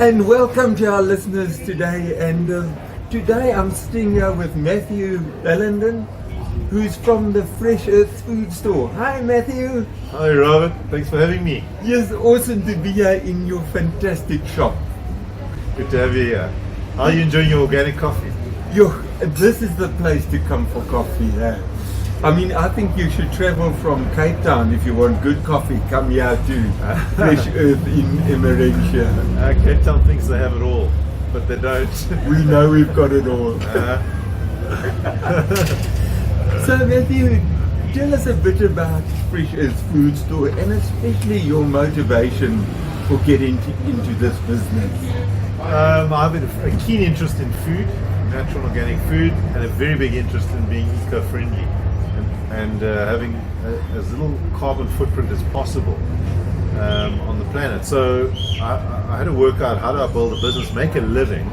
And welcome to our listeners today. And today I'm sitting here with Matthew Ballenden, who's from the Fresh Earth Food Store. Hi, Matthew. Hi, Robert. Thanks for having me. Yes, awesome to be here in your fantastic shop. Good to have you here. How are you enjoying your organic coffee? This is the place to come for coffee. I mean, I think you should travel from Cape Town if you want good coffee. Come here to Fresh Earth in Emiratia. Cape Town thinks they have it all, but they don't. We know we've got it all. So Matthew, tell us a bit about Fresh Earth Food Store and especially your motivation for getting into this business. I have a keen interest in food, natural organic food, and a very big interest in being eco-friendly and having as little carbon footprint as possible on the planet. So I had to work out how do I build a business, make a living,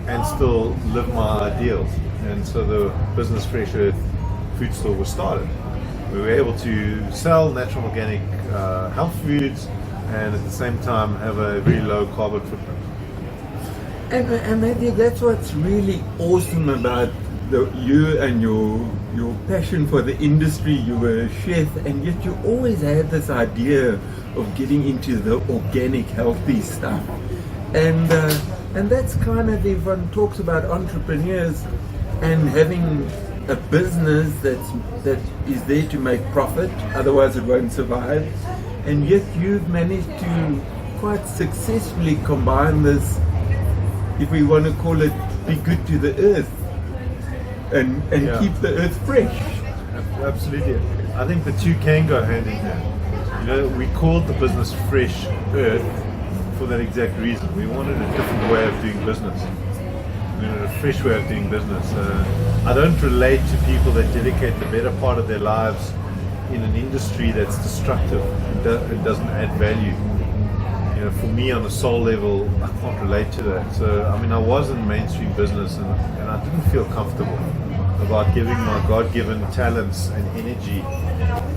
and still live my ideals. And so the business Fresh Earth Food Store was started. We were able to sell natural organic health foods and at the same time have a very low carbon footprint. And Matthew, that's what's really awesome about you and your passion for the industry. You were a chef, and yet you always had this idea of getting into the organic, healthy stuff. And that's kind of, everyone talks about entrepreneurs and having a business that is there to make profit, otherwise it won't survive. And yet you've managed to quite successfully combine this, if we want to call it, be good to the earth and keep the earth fresh. Absolutely. I think the two can go hand in hand. You know, we called the business Fresh Earth for that exact reason. We wanted a different way of doing business. We wanted a fresh way of doing business. I don't relate to people that dedicate the better part of their lives in an industry that's destructive and doesn't add value. You know, for me on a soul level, I can't relate to that. So, I mean, I was in mainstream business and I didn't feel comfortable about giving my God-given talents and energy,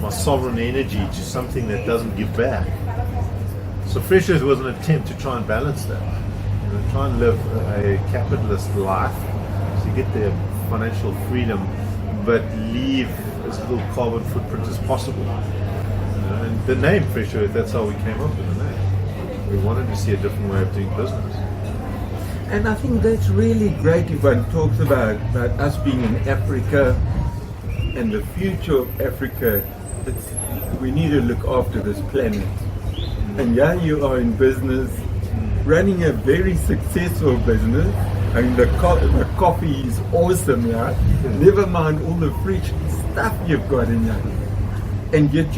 my sovereign energy, to something that doesn't give back. So Fresh Earth was an attempt to try and balance that. You know, try and live a capitalist life to get their financial freedom, but leave as little carbon footprint as possible. And the name Fresh Earth, that's how we came up with the name. We wanted to see a different way of doing business. And I think that's really great if one talks about us being in Africa and the future of Africa. We need to look after this planet. And yeah, you are in business, running a very successful business. I mean, the coffee is awesome, yeah. Never mind all the fresh stuff you've got in here. And yet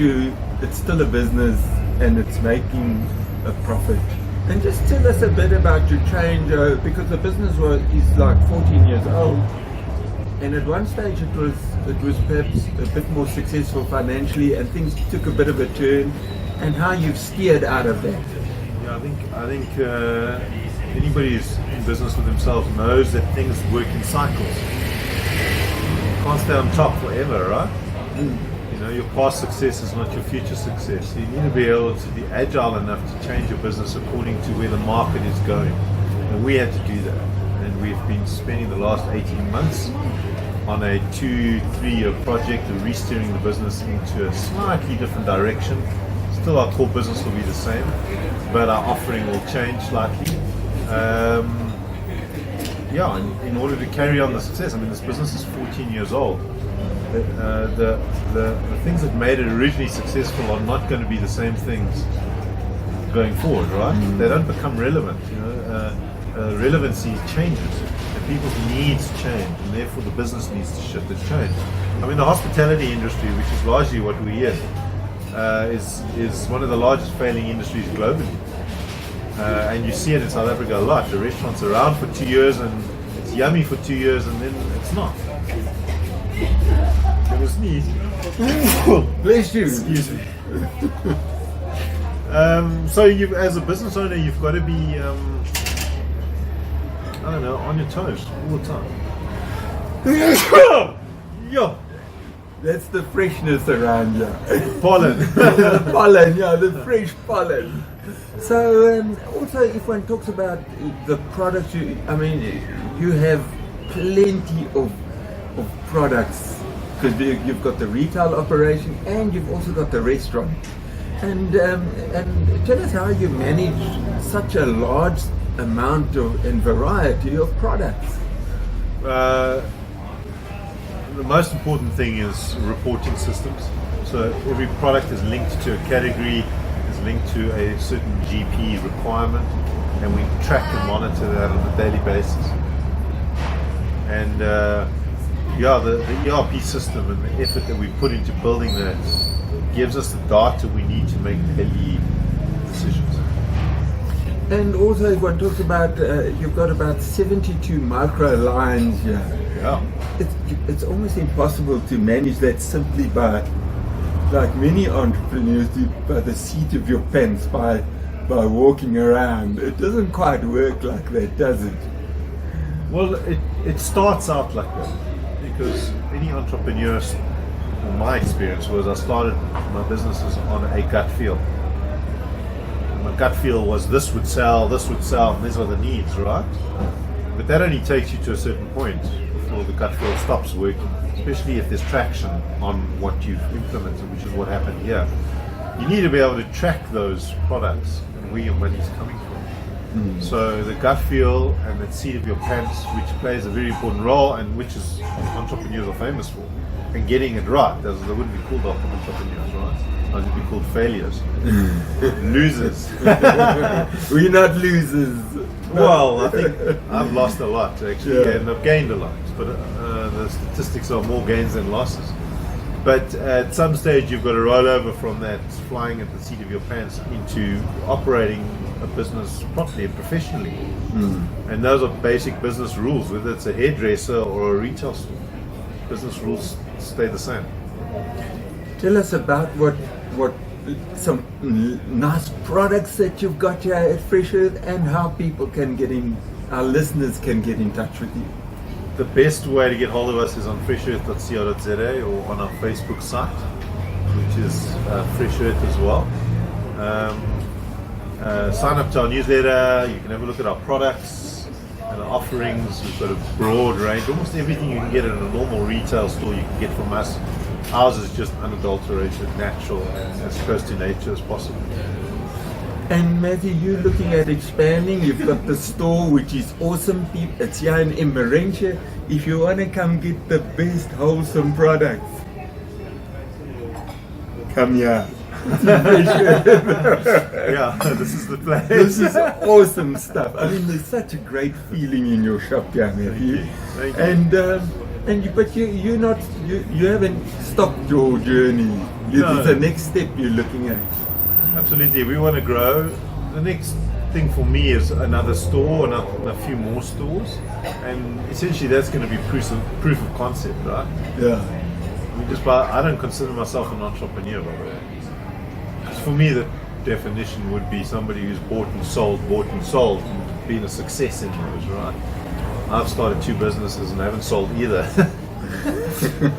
it's still a business and it's making a profit. And just tell us a bit about your change, because the business is like 14 years old, and at one stage it was perhaps a bit more successful financially, and things took a bit of a turn, and how you've steered out of that. Yeah, I think anybody who's in business with themselves knows that things work in cycles. You can't stay on top forever, right? You know, your past success is not your future success. You need to be able to be agile enough to change your business according to where the market is going. And we had to do that. And we've been spending the last 18 months on a 2-3 year project of re-steering the business into a slightly different direction. Still our core business will be the same, but our offering will change slightly. In order to carry on the success, I mean, this business is 14 years old. The things that made it originally successful are not going to be the same things going forward, right? They don't become relevant. You know, relevancy changes, and people's needs change, and therefore the business needs to shift and change. I mean, the hospitality industry, which is largely what we're in, is one of the largest failing industries globally, and you see it in South Africa a lot. The restaurants are around for 2 years and it's yummy for 2 years, and then it's not. It was sneeze. Bless you. Excuse me. So you, as a business owner, you've got to be, on your toes all the time. Yo. That's the freshness around here. Pollen. The pollen, yeah, the fresh pollen. So also, if one talks about the products, you have plenty of products, because you've got the retail operation and you've also got the restaurant. And tell us how you manage such a large amount and variety of products. The most important thing is reporting systems. So every product is linked to a category, is linked to a certain GP requirement, and we track and monitor that on a daily basis. And the ERP system and the effort that we put into building that gives us the data we need to make daily decisions. And also, if one talks about, you've got about 72 micro lines here. Yeah. It's almost impossible to manage that simply by, like many entrepreneurs do, by the seat of your pants, by walking around. It doesn't quite work like that, does it? Well, it starts out like that, because any entrepreneur, in my experience, was I started my businesses on a gut feel. And my gut feel was this would sell, and these are the needs, right? But that only takes you to a certain point before the gut feel stops working, especially if there's traction on what you've implemented, which is what happened here. You need to be able to track those products and where your money's coming from. So the gut feel and the seat of your pants, which plays a very important role and which is entrepreneurs are famous for, and getting it right. They wouldn't be called entrepreneurs, right? They'd be called failures, losers. We're not losers. Well, I think I've lost a lot actually, Yeah. and I've gained a lot, but the statistics are more gains than losses. But at some stage you've got to roll over from that flying at the seat of your pants into operating a business properly and professionally. And those are basic business rules, whether it's a hairdresser or a retail store. Business rules stay the same. Tell us about what some nice products that you've got here at Fresh Earth, and how people can our listeners can get in touch with you. The best way to get hold of us is on freshearth.co.za or on our Facebook site, which is Fresh Earth as well. Sign up to our newsletter. You can have a look at our products and our offerings. We've got a broad range. Almost everything you can get in a normal retail store you can get from us. Ours is just unadulterated, natural, and as close to nature as possible. And Matthew, you're looking at expanding. You've got the store, which is awesome. It's here in Emmarentia. If you want to come get the best wholesome products, come here. Yeah, this is the place. This is awesome stuff. I mean, there's such a great feeling in your shop here, Matthew. Thank you. But you haven't stopped your journey. No. It's the next step you're looking at. Absolutely, we want to grow. The next thing for me is another store and a few more stores, and essentially that's going to be proof of concept, right? Yeah. I don't consider myself an entrepreneur, by the way. 'Cause for me, the definition would be somebody who's bought and sold, and been a success in those, right? I've started 2 businesses and I haven't sold either.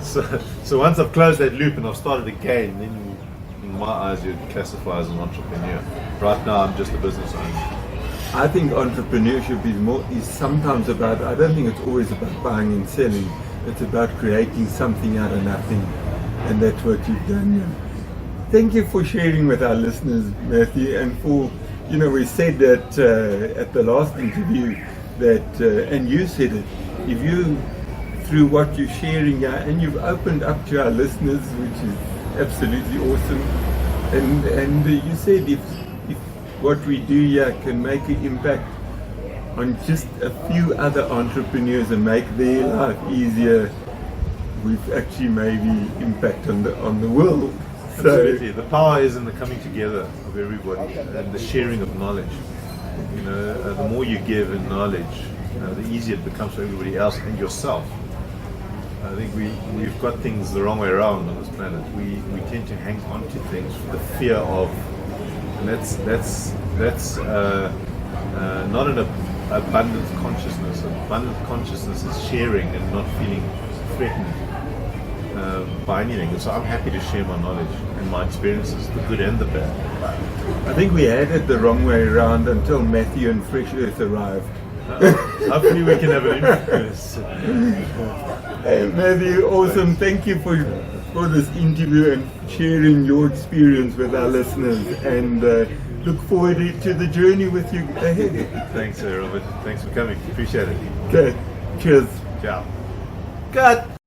so once I've closed that loop and I've started again, then in my eyes you'd classify as an entrepreneur. Right now I'm just a business owner. I think entrepreneurship is sometimes about, I don't think it's always about buying and selling. It's about creating something out of nothing. And that's what you've done. Thank you for sharing with our listeners, Matthew. And for, we said that at the last interview that, and you said it, if you, through what you're sharing here, and you've opened up to our listeners, which is absolutely awesome. And you said if what we do here can make an impact on just a few other entrepreneurs and make their life easier, we've actually made the impact on the world. Absolutely. The power is in the coming together of everybody and the sharing of knowledge. The more you give in knowledge, the easier it becomes for everybody else and yourself. I think we've got things the wrong way around on this planet. We tend to hang on to things for the fear of, and that's not an abundant consciousness. Abundant consciousness is sharing and not feeling threatened. by anything. So I'm happy to share my knowledge and my experiences, the good and the bad. I think we had it the wrong way around until Matthew and Fresh Earth arrived. Hopefully we can have an influence. Hey, Matthew, awesome. Thank you for this interview and sharing your experience with our listeners, and look forward to the journey with you ahead. Thanks, Robert. Thanks for coming. Appreciate it. Okay, cheers. Ciao. Cut.